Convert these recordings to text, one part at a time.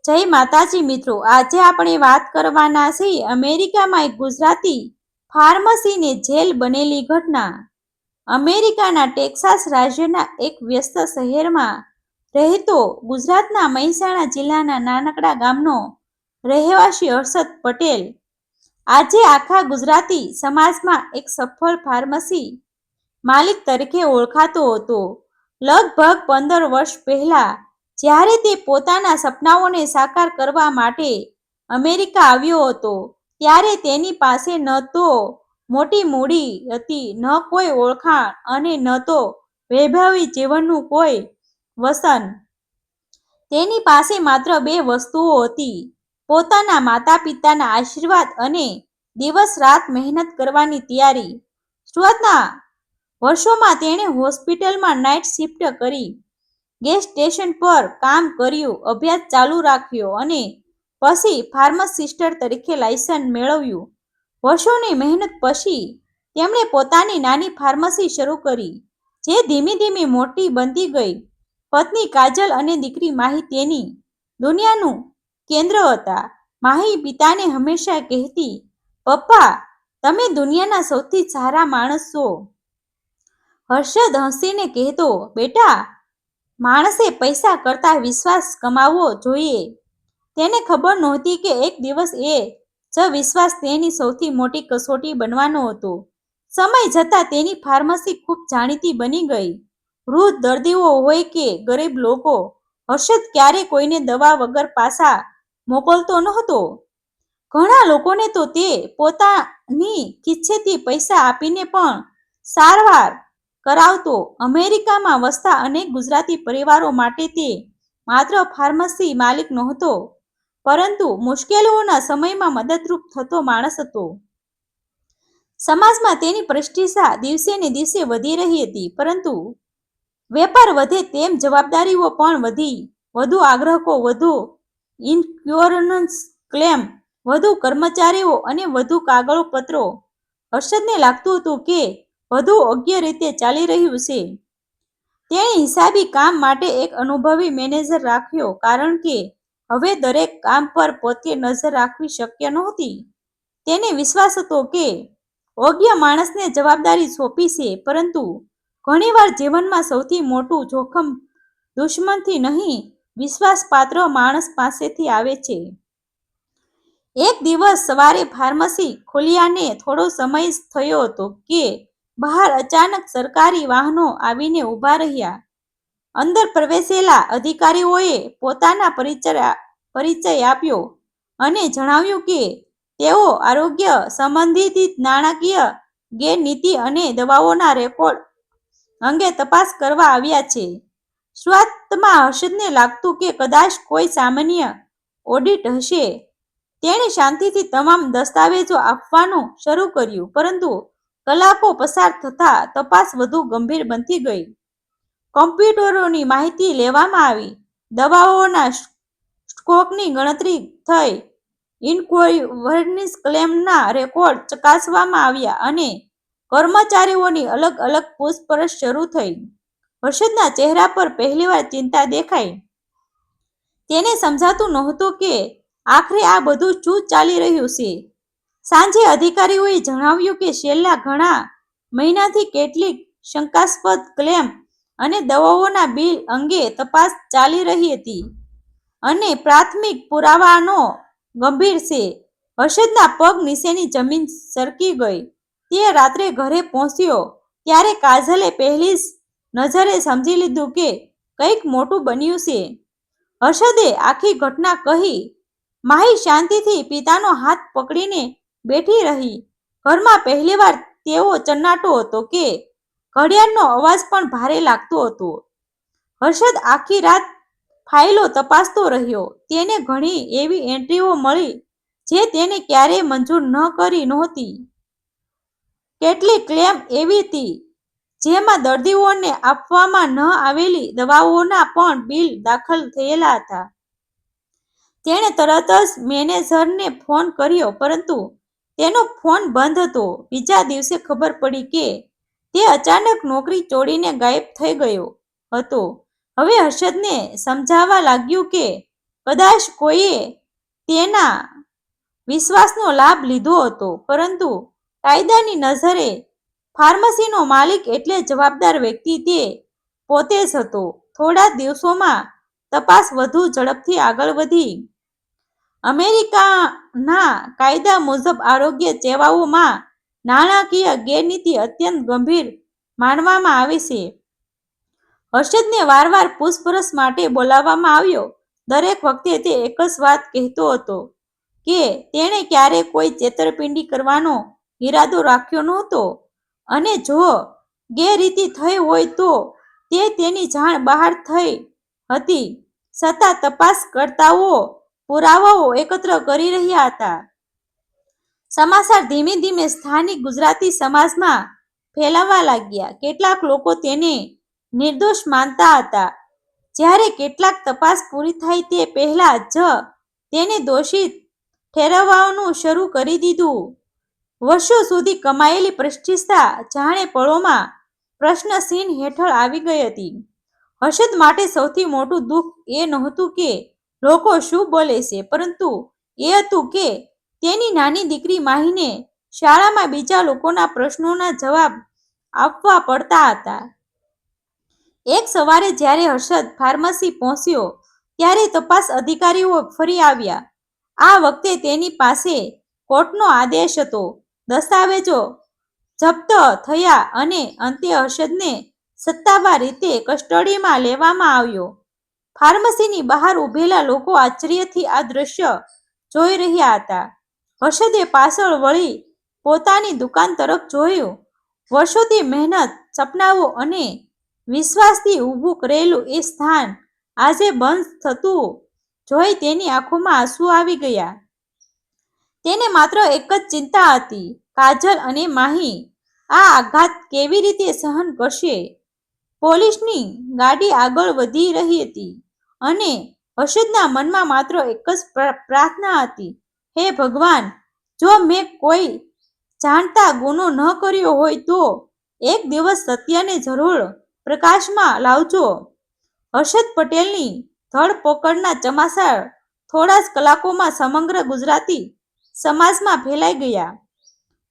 જય માતાજી મિત્રો, આજે આપણે વાત કરવાના છીએ અમેરિકામાં એક ગુજરાતી ફાર્મસીને જેલ બનેલી ઘટના। અમેરિકાના ટેક્સાસ રાજ્યના એક વ્યસ્ત શહેરમાં રહેતો ગુજરાતના મહેસાણા જિલ્લાના નાનકડા ગામનો રહેવાસી હર્ષદ પટેલ આજે આખા ગુજરાતી સમાજમાં એક સફળ ફાર્મસી માલિક તરીકે ઓળખાતો હતો। લગભગ 15 વર્ષ પહેલા જ્યારે તે પોતાના સપનાઓને સાકાર કરવા માટે અમેરિકા આવ્યો હતો, ત્યારે તેની પાસે ન તો મોટી મૂડી હતી, ન કોઈ ઓળખાણ અને ન તો વૈભવી જીવનનું કોઈ વસન। તેની પાસે માત્ર 2 વસ્તુઓ હતી, પોતાના માતા પિતાના આશીર્વાદ અને દિવસ રાત મહેનત કરવાની તૈયારી। શરૂઆતના વર્ષોમાં તેણે હોસ્પિટલમાં નાઇટ શિફ્ટ કરી, ગેસ સ્ટેશન પર કામ કર્યું, અભ્યાસ ચાલુ રાખ્યો અને પછી ફાર્માસિસ્ટ તરીકે લાયસન્સ મેળવ્યું। વર્ષોની મહેનત પછી તેમણે પોતાની નાની ફાર્મસી શરૂ કરી, જે ધીમે ધીમે મોટી બનતી ગઈ। પત્ની કાજલ અને દીકરી માહી તેની દુનિયાનું કેન્દ્ર હતા। માહી પિતાને હંમેશા કહેતી, "પપ્પા, તમે દુનિયાના સૌથી સારા માણસ છો." હર્ષદ હસીને કહેતો, "બેટા, માણસે પૈસા કરતાં વિશ્વાસ કમાવવો જોઈએ." તેને ખબર નહોતી કે એક દિવસ એ જ વિશ્વાસ તેની સૌથી મોટી કસોટી બનવાનો હતો। સમય જતાં તેની ફાર્મસી ખૂબ જાણીતી બની ગઈ। વૃદ્ધ દર્દીઓ હોય કે ગરીબ લોકો, હર્ષદ ક્યારેય કોઈને દવા વગર પાછા મોકલતો નહોતો। ઘણા લોકોને તો તે પોતાની ખિસ્સેથી પૈસા આપીને પણ સારવાર કરાવતો। અમેરિકામાં વસતા અનેક ગુજરાતી પરિવારો માટે તે માત્ર ફાર્મસી માલિક નહોતો, પરંતુ મુશ્કેલીઓના સમયમાં મદદરૂપ થતો માણસ હતો। સમાજમાં તેની પ્રતિષ્ઠા દિવસે ને દિવસે વધી રહી હતી, પરંતુ વેપાર વધે તેમ જવાબદારીઓ પણ વધી। વધુ ગ્રાહકો, વધુ ઇન્સ્યોરન્સ ક્લેમ, વધુ કર્મચારીઓ અને વધુ કાગળપત્રો। હર્ષદને લાગતું હતું કે બધું યોગ્ય રીતે ચાલી રહ્યું છે। તેણે હિસાબી કામ માટે એક અનુભવી મેનેજર રાખ્યો, કારણ કે હવે દરેક કામ પર પોતે નજર રાખવી શક્ય નહોતી। તેને વિશ્વાસ હતો કે યોગ્ય માણસને જવાબદારી સોંપી છે, પરંતુ ઘણીવાર જીવનમાં સૌથી મોટું જોખમ દુશ્મનથી નહીં, વિશ્વાસપાત્ર માણસ પાસેથી આવે છે। એક દિવસ સવારે ફાર્મસી ખોલ્યાને થોડો સમય જ થયો હતો કે બહાર અચાનક સરકારી વાહનો આવીને ઊભા રહ્યા। અંદર પ્રવેશેલા અધિકારીઓએ પોતાના પરિચય આપ્યો અને જણાવ્યું કે તેઓ આરોગ્ય સંબંધિત નાણાકીય ગેરરીતિ અને દવાઓના રેકોર્ડ અંગે તપાસ કરવા આવ્યા છે। શરૂઆતમાં હર્ષદને લાગતું કે કદાચ કોઈ સામાન્ય ઓડિટ હશે। તેણે શાંતિથી તમામ દસ્તાવેજો આપવાનું શરૂ કર્યું, પરંતુ કલાકો પસાર થતાં તપાસ વધુ ગંભીર બનતી ગઈ। કમ્પ્યુટરોની માહિતી લેવામાં આવી, દવાઓના સ્ટોકની ગણતરી થઈ, ઇન્સ્યોરન્સ ક્લેમના રેકોર્ડ ચકાસવામાં આવ્યા અને કર્મચારીઓની અલગ અલગ પૂછપરછ શરૂ થઈ। હર્ષદના ચહેરા પર પહેલીવાર ચિંતા દેખાઈ। તેને સમજાતું નહોતું કે આખરે આ બધું શું ચાલી રહ્યું છે। સાંજે અધિકારીઓએ જણાવ્યું કે છેલ્લા ઘણા મહિનાથી કેટલીક શંકાસ્પદ ક્લેમ અને દવાઓના બિલ અંગે તપાસ ચાલી રહી હતી અને પ્રાથમિક પુરાવાનો ગંભીર છે। હર્ષદના પગ નીચેની જમીન સરકી ગઈ। તે રાત્રે ઘરે પહોંચ્યો ત્યારે કાજલે પહેલી જ નજરે સમજી લીધું કે કંઈક મોટું બન્યું છે। હર્ષદે આખી ઘટના કહી। માહી શાંતિથી પિતાનો હાથ પકડીને બેઠી રહી। ઘરમાં પહેલીવાર તેવો સન્નાટો હતો કે ઘડિયાળનો અવાજ પણ ભારે લાગતો હતો। હર્ષદ આખી રાત ફાઇલો તપાસતો રહ્યો। તેને ઘણી એવી એન્ટ્રીઓ મળી જે તેને ક્યારેય મંજૂર ન કરી નહોતી। કેટલીક ક્લેમ એવી હતી જેમાં દર્દીઓને આપવામાં ન આવેલી દવાઓના પણ બિલ દાખલ થયેલા હતા। તેણે તરત જ મેનેજરને ફોન કર્યો, પરંતુ તેનો ફોન બંધ હતો। બીજા દિવસે ખબર પડી કે તે અચાનક નોકરી છોડીને ગાયબ થઈ ગયો હતો। હવે હર્ષદને સમજાવા લાગ્યું કે કદાચ કોઈએ તેના વિશ્વાસનો લાભ લીધો હતો, પરંતુ કાયદાની નજરે ફાર્મસીનો માલિક એટલે જવાબદાર વ્યક્તિ તે પોતે જ હતો. થોડા દિવસોમાં તપાસ વધુ ઝડપથી આગળ વધી. અમેરિકાના કાયદા મુજબ આરોગ્ય સેવાઓમાં નાણાકીય ગેરરીતિ અત્યંત ગંભીર માનવામાં આવે છે. હર્ષદને વારંવાર પૂછપરછ માટે બોલાવવામાં આવ્યો. દરેક વખતે તે એક જ વાત કહેતો હતો કે તેણે ક્યારેય કોઈ છેતરપિંડી કરવાનો ઈરાદો રાખ્યો નહોતો, અને જો ગેરરીતિ થઈ હોય તો તે તેની જાણ બહાર થઈ હતી. છતાં તપાસકર્તાઓ પુરાવાઓ એકત્ર કરી રહ્યા હતા. સમાચાર ધીમે ધીમે સ્થાનિક ગુજરાતી સમાજમાં ફેલાવા લાગ્યા. કેટલાક લોકો તેને નિર્દોષ માનતા હતા, જ્યારે કેટલાક તપાસ પૂરી થાય તે પહેલા જ તેને દોષિત ઠેરવવાનું શરૂ કરી દીધું. વર્ષો સુધી કમાયેલી પ્રતિષ્ઠા જાણે પળોમાં પ્રશ્નચિહ્ન હેઠળ આવી ગઈ હતી. હર્ષદ માટે સૌથી મોટું દુઃખ એ નહોતું કે લોકો શું બોલે છે, પરંતુ એ હતું કે તેની નાની દીકરી માહીને શાળામાં બીજા લોકોના પ્રશ્નોના જવાબ આપવા પડતા હતા. એક સવારે જ્યારે હર્ષદ ફાર્મસી પહોંચ્યો, ત્યારે તપાસ અધિકારીઓ ફરી આવ્યા. આ વખતે તેની પાસે કોર્ટનો આદેશ હતો. દસ્તાવેજો જપ્ત થયા અને અંતે હર્ષદને સત્તાવાર રીતે કસ્ટડીમાં લેવામાં આવ્યો. ફાર્મસીની બહાર ઊભેલા લોકો આશ્ચર્યથી આ દ્રશ્ય જોઈ રહ્યા હતા. હર્ષદે પાછળ વળી પોતાની દુકાન તરફ જોયું. વર્ષોથી મહેનત, સપનાઓ અને વિશ્વાસથી ઊભું કરેલું એ સ્થાન આજે બંધ થતું જોઈ તેની આંખોમાં આંસુ આવી ગયા. તેને માત્ર એક જ ચિંતા હતી, કાજલ અને માહી આ આઘાત કેવી રીતે સહન કરશે. પોલીસની ગાડી આગળ વધી રહી હતી અને હર્ષદના મનમાં માત્ર એક જ પ્રાર્થના હતી, હે ભગવાન, જો મેં કોઈ જાણતા ગુનો ન કર્યો હોય તો એક દિવસ સત્યને જરૂર પ્રકાશમાં લાવજો. હર્ષદ પટેલની ધરપકડના સમાચાર થોડા જ કલાકોમાં સમગ્ર ગુજરાતી સમાજમાં ફેલાઈ ગયા.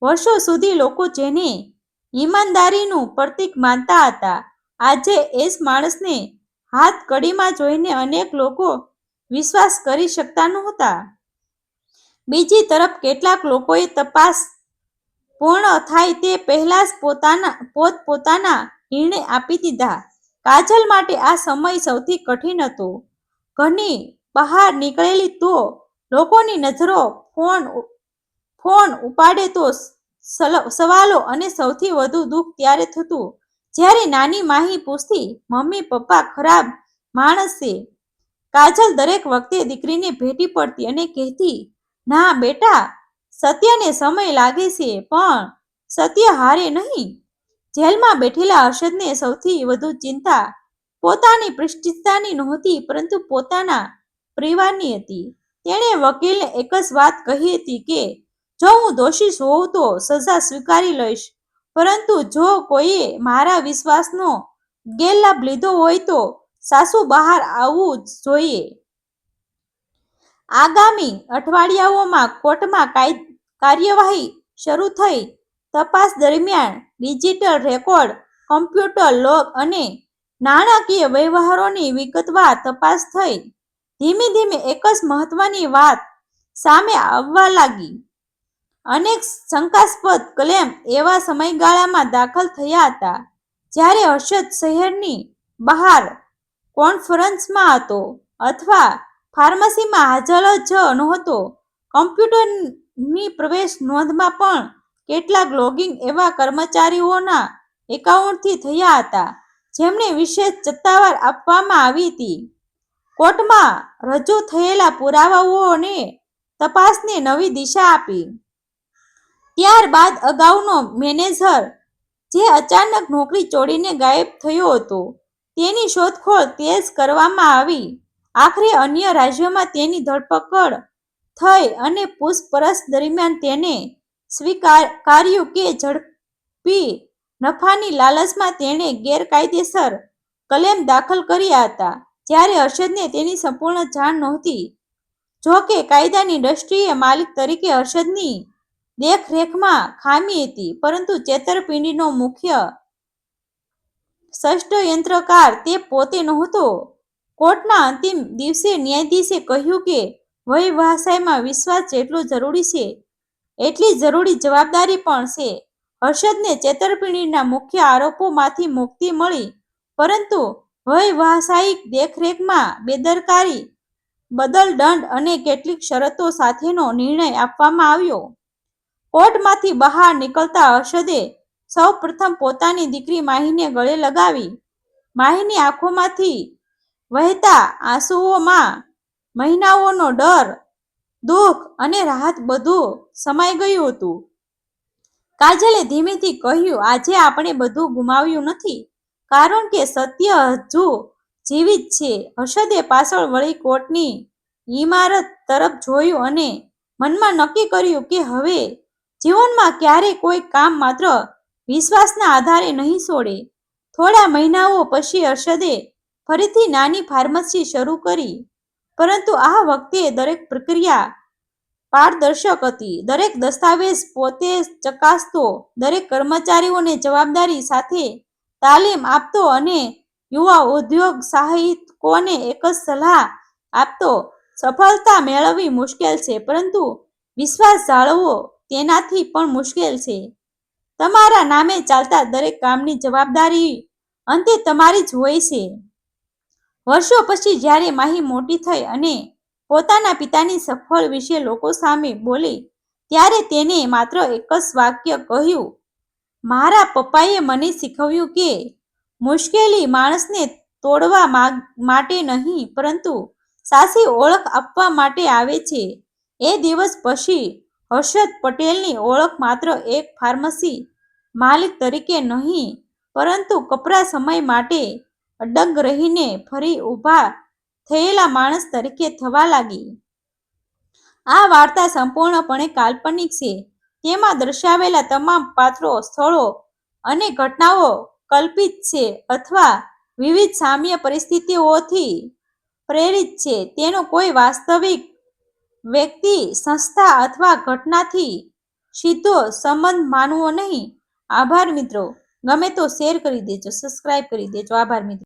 વર્ષો સુધી લોકો જેને ઈમાનદારીનું પ્રતીક માનતા હતા, આજે એ જ માણસને હાથકડીમાં જોઈને અનેક લોકો વિશ્વાસ કરી શકતા નહોતા. બીજી તરફ કેટલાક લોકોએ તપાસ પૂર્ણ થાય તે પહેલા જ પોતપોતાના નિર્ણય આપી દીધા. કાજલ માટે આ સમય સૌથી કઠિન હતો. ઘરની બહાર નીકળેલી તો લોકોની નજરો ફોન ઉપાડે તો સવાલો, અને સૌથી વધુ દુઃખ ત્યારે થતું જ્યારે નાની માહી પૂછતી, મમ્મી પપ્પા ખરાબ માણસ છે? કાજલ દરેક વખતે દીકરીને ભેટી પડતી અને કહેતી, ના બેટા, સત્યને સમય લાગે છે, પણ સત્ય હારે નહીં. જેલમાં બેઠેલા હર્ષદને સૌથી વધુ ચિંતા પોતાની પ્રતિષ્ઠાની નહોતી, પરંતુ પોતાના પરિવારની હતી. તેણે વકીલને એક જ વાત કહી હતી કે જો હું દોષિત હોઉં તો સજા સ્વીકારી લઈશ, પરંતુ જો કોઈએ મારા વિશ્વાસનો ગેરલાભ લીધો હોય તો સાચું બહાર આવવું જ જોઈએ. આગામી અઠવાડિયાઓમાં કોર્ટમાં કાર્યવાહી શરૂ થઈ. તપાસ દરમિયાન ડિજિટલ રેકોર્ડ, કમ્પ્યુટર લોગ અને નાણાકીય વ્યવહારોની વિગતવાર તપાસ થઈ. ધીમે ધીમે એક જ મહત્વની વાત સામે આવવા લાગી. અનેક શંકાસ્પદ ક્લેમ એવા સમયગાળામાં દાખલ થયા હતા જ્યારે હર્ષદ શહેરની બહાર કોન્ફરન્સમાં હતો અથવા ફાર્મસીમાં હાજર જ નહોતો. કમ્પ્યુટરની પ્રવેશ નોંધમાં પણ કેટલાક લોગિંગ એવા કર્મચારીઓના એકાઉન્ટથી થયા હતા જેમને વિશેષ સત્તાવાર આપવામાં આવી હતી. કોર્ટમાં રજૂ થયેલા પુરાવાઓએ તપાસને નવી દિશા આપી. ત્યારબાદ અગાઉનો મેનેજર જે અચાનક નોકરી છોડીને ગાયબ થયો હતો, તેની શોધખોળ તેજ કરવામાં આવી. આખરે અન્ય રાજ્યોમાં તેની ધરપકડ થઈ અને પૂછપરછ દરમિયાન તેને સ્વીકાર્યું કે ઝડપી નફાની લાલચમાં તેણે ગેરકાયદેસર ક્લેમ દાખલ કર્યા હતા. જ્યારે હર્ષદને તેની સંપૂર્ણ જાણ નહોતી. જો કે કાયદાની દ્રષ્ટિએ માલિક તરીકે હર્ષદની દેખરેખમાં ખામી હતી, પરંતુ છેતરપિંડીનો મુખ્ય ષડયંત્રકાર તે પોતે નહોતો. કોર્ટના અંતિમ દિવસે ન્યાયાધીશે કહ્યું કે વ્યવસાયમાં વિશ્વાસ જેટલો જરૂરી છે એટલી જરૂરી જવાબદારી પણ છે. હર્ષદને છેતરપિંડીના મુખ્ય આરોપોમાંથી મુક્તિ મળી, પરંતુ વ્યવસાયિક દેખરેખમાં બેદરકારી બદલ દંડ અને કેટલીક શરતો સાથેનો નિર્ણય આપવામાં આવ્યો. કોર્ટમાંથી બહાર નીકળતા હર્ષદે સૌ પ્રથમ પોતાની દીકરી માહીને ગળે લગાવી. માહીની આંખોમાંથી વહેતા આંસુઓમાં મહિનાઓનો ડર, દુઃખ અને રાહત બધું સમાઈ ગયું હતું. કાજલે ધીમેથી કહ્યું, આજે આપણે બધું ગુમાવ્યું નથી, કારણ કે સત્ય હજુ જીવિત છે. હર્ષદે પાછળ વળી કોર્ટની ઇમારત તરફ જોયું અને મનમાં નક્કી કર્યું કે હવે જીવનમાં ક્યારેય કોઈ કામ માત્ર વિશ્વાસના આધારે નહીં છોડે. થોડા મહિનાઓ પછી હર્ષદે ફરીથી નાની ફાર્મસી શરૂ કરી, પરંતુ આ વખતે દરેક પ્રક્રિયા પારદર્શક હતી. દરેક દસ્તાવેજ પોતે ચકાસતો, દરેક કર્મચારીઓને જવાબદારી સાથે તાલીમ આપતો અને યુવા ઉદ્યોગ સાહસિકોને એક જ સલાહ આપતો, સફળતા મેળવવી મુશ્કેલ છે, પરંતુ વિશ્વાસ જાળવવો તેનાથી પણ મુશ્કેલ છે. તમારા નામે ચાલતા દરેક કામની જવાબદારી અંતે તમારી જ હોય છે. વર્ષો પછી જ્યારે માહી મોટી થઈ અને પોતાના પિતાની સફળ વિશે લોકો સામે બોલી, ત્યારે તેને માત્ર એક જ વાક્ય કહ્યું, મારા પપ્પાએ મને શીખવ્યું કે મુશ્કેલી માણસને તોડવા માટે નહીં, પરંતુ સાચી ઓળખ આપવા માટે આવે છે. એ દિવસ પછી હર્ષદ પટેલની ઓળખ માત્ર એક ફાર્મસી માલિક તરીકે નહીં, પરંતુ કપરા સમય માટે અડગ રહીને ફરી ઊભા થયેલા માણસ તરીકે થવા લાગી. આ વાર્તા સંપૂર્ણપણે કાલ્પનિક છે. તેમાં દર્શાવેલા તમામ પાત્રો, સ્થળો અને ઘટનાઓ કલ્પિત છે અથવા વિવિધ સામ્ય પરિસ્થિતિઓથી પ્રેરિત છે. તેનો કોઈ વાસ્તવિક વ્યક્તિ, સંસ્થા અથવા ઘટનાથી સીધો સંબંધ માનવો નહીં. આભાર મિત્રો. ગમે તો શેર કરી દેજો, સબસ્ક્રાઇબ કરી દેજો. આભાર મિત્રો.